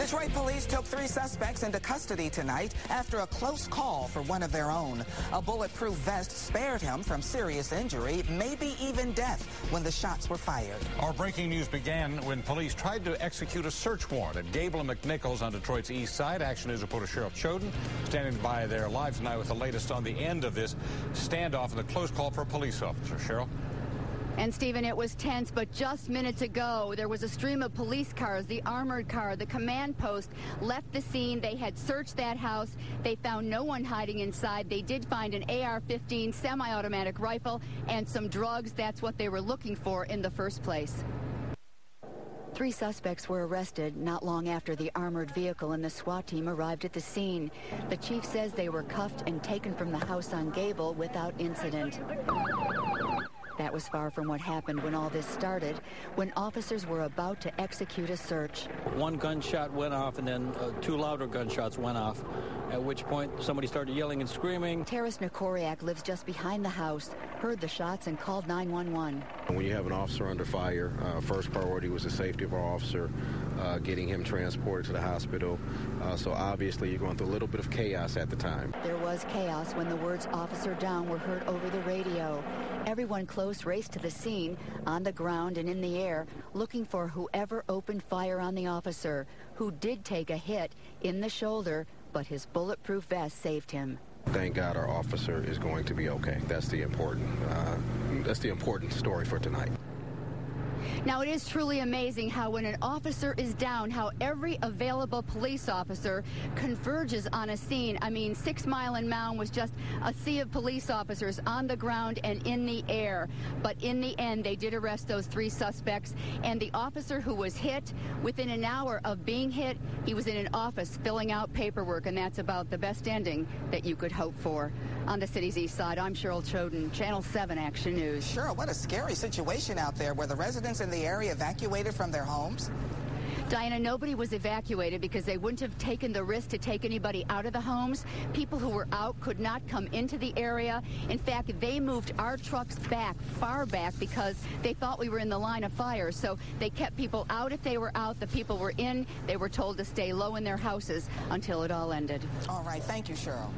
Detroit police took 3 suspects into custody tonight after a close call for one of their own. A bulletproof vest spared him from serious injury, maybe even death, when the shots were fired. Our breaking news began when police tried to execute a search warrant at Gable and McNichols on Detroit's east side. Action News reporter CHERYL CHODUN standing by there live tonight with the latest on the end of this standoff and the close call for a police officer. CHERYL. And, Stephen, it was tense, but just minutes ago, there was a stream of police cars, the armored car, the command post left the scene. They had searched that house. They found no one hiding inside. They did find an AR-15 semi-automatic rifle and some drugs. That's what they were looking for in the first place. 3 suspects were arrested not long after the armored vehicle and the SWAT team arrived at the scene. The chief says they were cuffed and taken from the house on Gable without incident. That was far from what happened when all this started, when officers were about to execute a search. 1 gunshot went off, and then 2 louder gunshots went off, at which point somebody started yelling and screaming. Taris Nykoriak lives just behind the house, heard the shots, and called 911. When you have an officer under fire, first priority was the safety of our officer, getting him transported to the hospital. So obviously you're going through a little bit of chaos at the time. There was chaos when the words "officer down" were heard over the radio. Everyone close raced to the scene, on the ground and in the air, looking for whoever opened fire on the officer, who did take a hit in the shoulder, but his bulletproof vest saved him. Thank God our officer is going to be okay. That's the important story for tonight. Now, it is truly amazing how when an officer is down, how every available police officer converges on a scene. I mean, 6 Mile and Mound was just a sea of police officers on the ground and in the air. But in the end, they did arrest those 3 suspects. And the officer who was hit, within an hour of being hit, he was in an office filling out paperwork. And that's about the best ending that you could hope for. On the city's east side, I'm CHERYL CHODUN, Channel 7 Action News. Sure, what a scary situation out there. Were the residents in the area evacuated from their homes? Diana, nobody was evacuated because they wouldn't have taken the risk to take anybody out of the homes. People who were out could not come into the area. In fact, they moved our trucks back, far back, because they thought we were in the line of fire. So they kept people out if they were out. The people were in. They were told to stay low in their houses until it all ended. All right. Thank you, CHERYL.